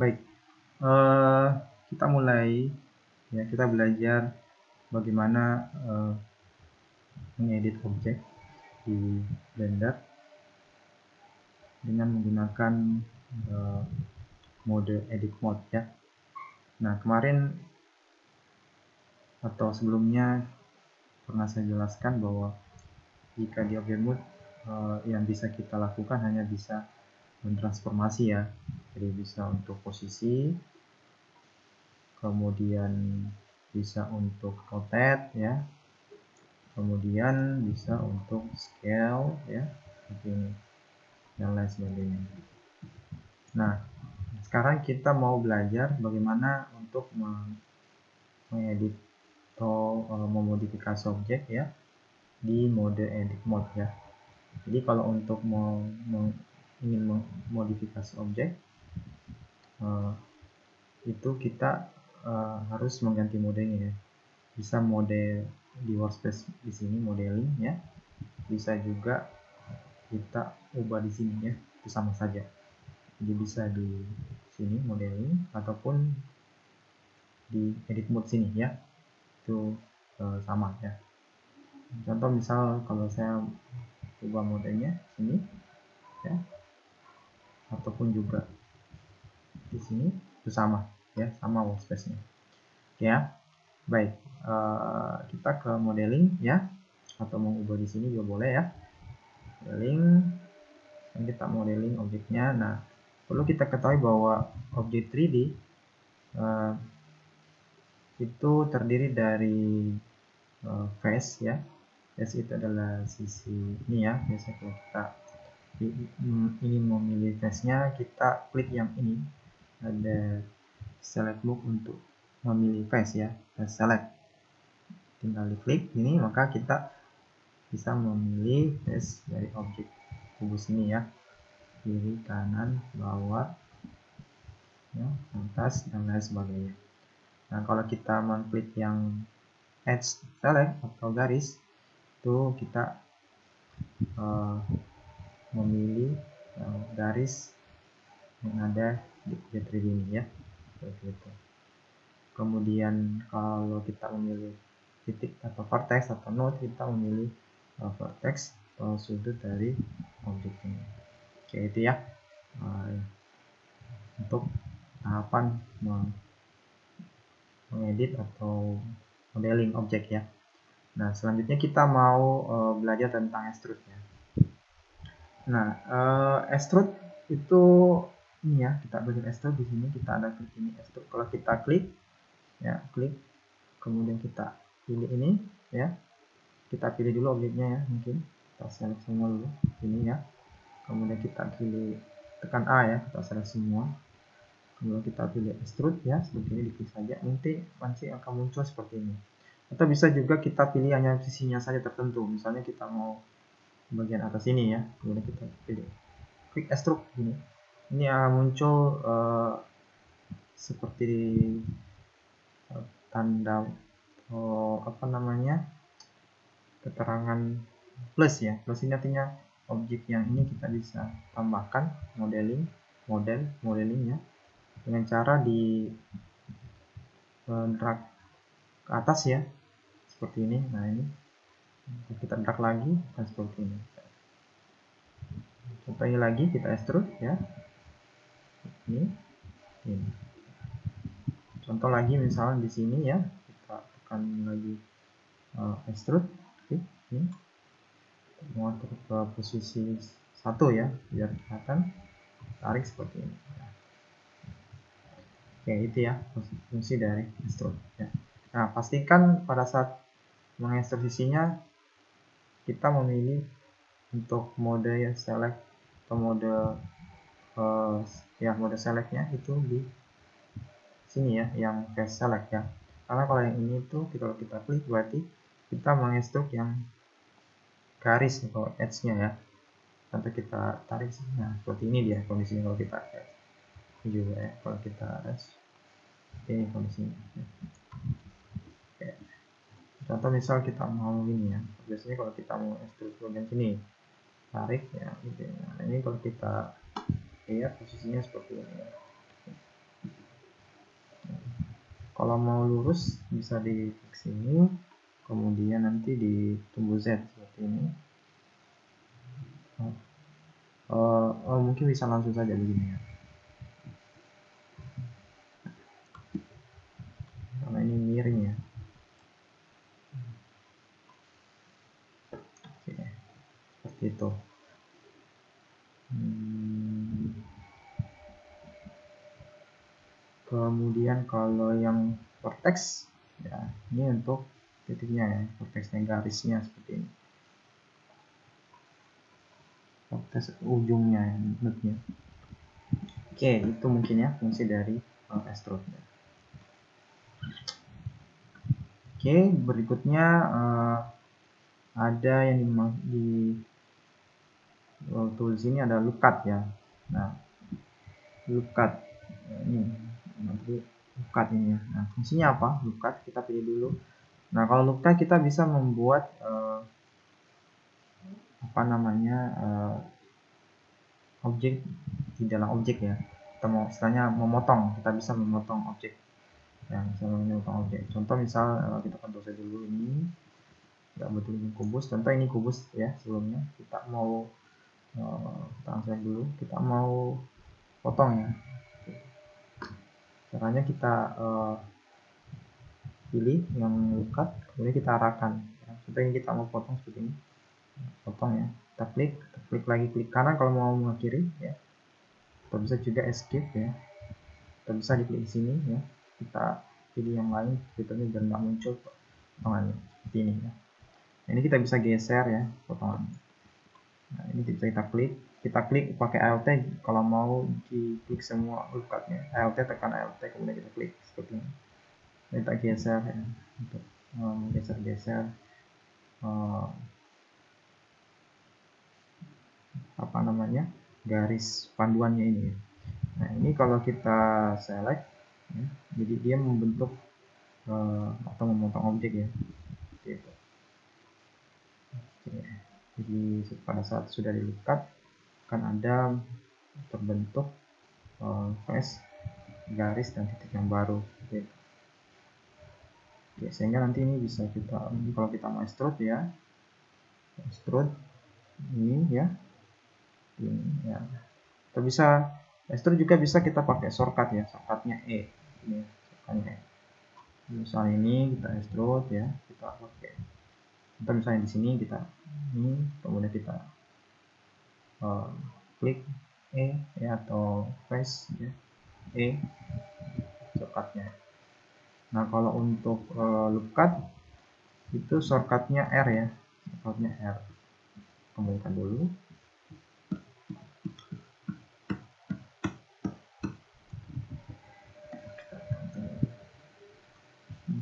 Baik, kita mulai ya, kita belajar bagaimana mengedit objek di Blender dengan menggunakan mode edit mode ya. Nah, kemarin atau sebelumnya pernah saya jelaskan bahwa jika di object mode yang bisa kita lakukan hanya bisa mentransformasi ya. Jadi bisa untuk posisi, kemudian bisa untuk rotate ya, kemudian bisa untuk scale ya, seperti ini dan lain sebagainya. Nah, sekarang kita mau belajar bagaimana untuk mengedit atau memodifikasi objek ya di mode edit mode ya. Jadi kalau untuk ingin memodifikasi objek itu kita harus mengganti modenya ya. Bisa mode di workspace di sini modeling ya, bisa juga kita ubah di sini ya, itu sama saja. Jadi bisa di sini modeling ataupun di edit mode sini ya, itu sama ya. Contoh misal kalau saya ubah modenya sini ya, ataupun juga di sini, itu sama ya, sama workspace-nya. Oke ya. Baik, kita ke modeling ya, atau mau ubah di sini juga boleh ya. Modeling, dan kita modeling objeknya. Nah, perlu kita ketahui bahwa objek 3D itu terdiri dari face ya. Face itu adalah sisi ini ya. Biasanya kalau kita ini memilih face-nya, kita klik yang ini, ada select book untuk memilih face ya, select, tinggal diklik ini, maka kita bisa memilih face dari objek kubus ini ya, kiri, kanan, bawah ya, atas dan lain sebagainya. Nah, kalau kita mengklik yang edge select atau garis, itu kita memilih garis yang ada di objek 3D ini ya, seperti itu. Kemudian kalau kita memilih titik atau vertex atau node, kita memilih vertex atau sudut dari objek ini. Oke, itu ya untuk tahapan mengedit atau modeling objek ya. Nah, selanjutnya kita mau belajar tentang extrude ya. Nah, extrude itu ini ya, kita belajar extrude di sini, kita ada klik ini extrude. Kalau kita klik ya, klik, kemudian kita pilih ini ya, kita pilih dulu objeknya ya, mungkin kita select semua dulu ini ya, kemudian kita pilih, tekan A ya, kita select semua, kemudian kita pilih extrude ya, seperti ini, diklik saja, nanti akan muncul seperti ini. Atau bisa juga kita pilih hanya sisinya saja tertentu, misalnya kita mau bagian atas ini ya, kemudian kita pilih klik extrude ini, ini akan muncul seperti tanda apa namanya, keterangan plus ya. Plus ini artinya objek yang ini kita bisa tambahkan modelingnya dengan cara di drag ke atas ya, seperti ini. Nah, ini kita drag lagi dan seperti ini. Contohnya lagi, kita extrude ya, ini. Contoh lagi misalnya di sini ya, kita tekan lagi extrude, ini mengatur ke posisi 1 ya, biar kelihatan, tarik seperti ini. Oke, itu ya fungsi dari extrude ya. Nah, pastikan pada saat mengekstrusi sisinya kita memilih untuk mode ya, select atau mode mode selectnya itu di sini ya, yang face select ya. Karena kalau yang ini tuh kalau kita klik berarti kita mengekstruk yang garis atau edge-nya ya. Sampai kita tarik sini. Nah, seperti ini dia kondisinya kalau kita ini juga ya, kalau kita ini kondisinya. Oke. Contoh misal kita mau ini ya, biasanya kalau kita mau ekstruk bagian sini, tarik ya gitu ya. Nah, ini kalau kita lihat posisinya seperti ini ya. kalau mau lurus bisa di sini, kemudian nanti ditunggu Z seperti ini. Mungkin bisa langsung saja begini ya, karena ini miring ya. Oke, seperti itu. Kemudian kalau yang vertex ya, ini untuk titiknya ya, vertexnya garisnya seperti ini, vertex ujungnya ya, node-nya. Oke, itu mungkin ya fungsi dari extrude. Oke, berikutnya ada yang di tools ini ada look cut ya. Nah, look cut ini nanti look cut ini ya. Nah, fungsinya apa? Look cut kita pilih dulu. Nah, kalau look cut kita bisa membuat objek di dalam objek ya. Kita mau istilahnya memotong, kita bisa memotong objek. Ya, misalnya memotong objek. Contoh misal kita kontrol saja dulu ini. Nggak betul ini kubus. Contoh ini kubus ya sebelumnya. Kita mau kita dulu, kita mau potong ya. Caranya kita pilih yang look cut, kemudian kita arahkan. Ya, contoh ini kita mau potong seperti ini. Potong ya, kita klik lagi, klik kanan kalau mau mengakhiri ya, kita bisa juga escape ya, kita bisa diklik di sini ya, kita pilih yang lain fiturnya biar nggak muncul potongannya seperti ini ya. Nah, ini kita bisa geser ya potongan. Nah, ini bisa kita klik pakai Alt kalau mau diklik semua lukatnya, Alt tekan Alt kemudian kita klik seperti ini. Ini kita geser ya, untuk geser-geser garis panduannya ini. Nah, ini kalau kita select ya, jadi dia membentuk atau memotong objek ya gitu. Oke. Jadi pada saat sudah dilukat akan ada terbentuk face garis dan titik yang baru gitu. Oke, sehingga nanti ini bisa kita, kalau kita mau extrude ya, extrude ini ya, ini ya. Kita bisa extrude juga bisa kita pakai shortcut ya, shortcutnya E. Ini shortcutnya E. Misalnya ini kita extrude ya, kita pakai. Kita misalnya di sini kita ini, kemudian kita klik E ya, atau face ya, E shortcutnya. Nah, kalau untuk look cut itu shortcutnya R ya, shortcutnya R. Kembalikan dulu.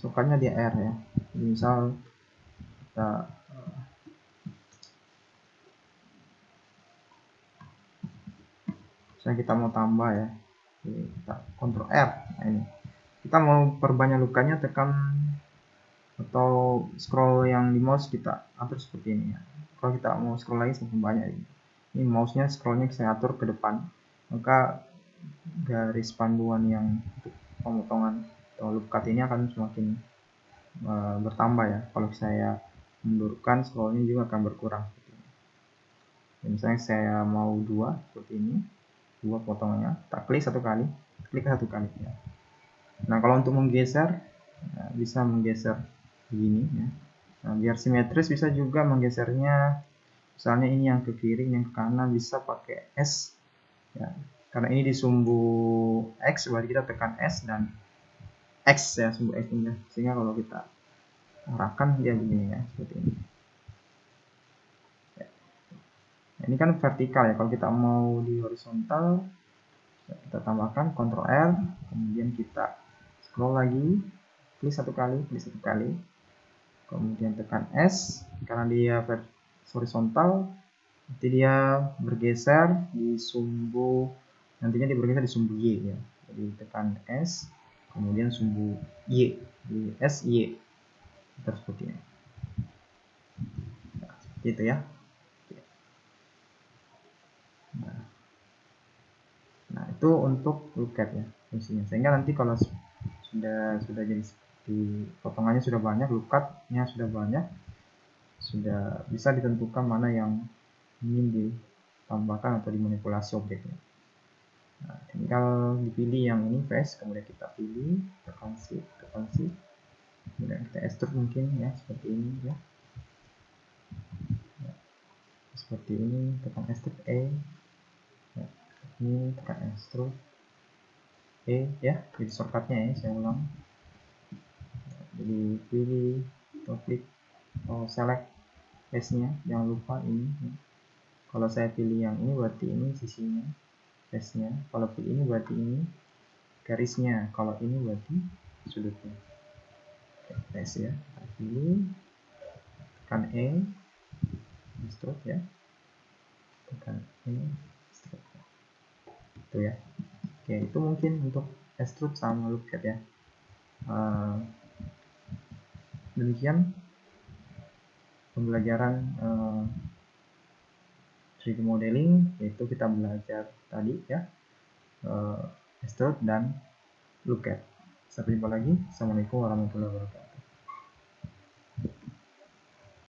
Shortcutnya dia R ya. Jadi misal kita misalnya kita mau tambah ya, jadi kita Ctrl R. Nah, ini kita mau perbanyak lukanya, tekan atau scroll yang di mouse kita atur seperti ini ya. Kalau kita mau scroll lagi semakin banyak ini mouse-nya scrollnya saya atur ke depan, maka garis panduan yang untuk pemotongan atau look cut ini akan semakin bertambah ya. Kalau saya mundurkan, scrollnya juga akan berkurang seperti ini. Dan misalnya saya mau 2 seperti ini, 2 potongannya, tak klik satu kali ya. Nah, kalau untuk menggeser bisa menggeser begini ya. Nah, biar simetris bisa juga menggesernya, misalnya ini yang ke kiri, yang ke kanan, bisa pakai S ya. Karena ini di sumbu X, berarti kita tekan S dan X ya, sumbu X ini, sehingga kalau kita arahkan dia begini ya, seperti ini. Ini kan vertikal ya, kalau kita mau di horizontal kita tambahkan Ctrl R, kemudian kita scroll lagi, klik satu kali, kemudian tekan S, karena dia horizontal nanti dia bergeser di sumbu, nantinya dia bergeser di sumbu Y ya. Jadi tekan S, kemudian sumbu Y, di S Y seperti ini. Nah, seperti itu ya. Nah, itu untuk look cut ya fungsinya, sehingga nanti kalau sudah jadi seperti potongannya sudah banyak, lookupnya sudah banyak, sudah bisa ditentukan mana yang ingin ditambahkan atau dimanipulasi objeknya. Nah, tinggal dipilih yang ini face, kemudian kita pilih, tekan shift, kemudian kita extrude mungkin ya seperti ini ya. Seperti ini, tekan extrude E ya, ini tekan extrude E ya, jadi shortcutnya ya, saya ulang. Jadi pilih atau klik select face nya, jangan lupa ini ya. Kalau saya pilih yang ini berarti ini sisinya face nya, kalau pilih ini berarti ini garisnya, kalau ini berarti sudutnya. Face ya, kita pilih, tekan E, extrude ya, tekan E, extrude. Itu ya. Oke, itu mungkin untuk extrude sama lookup ya. Demikian pembelajaran 3D modeling, yaitu kita belajar tadi ya, extrude dan lookup. Sampai jumpa lagi. Assalamualaikum warahmatullahi wabarakatuh.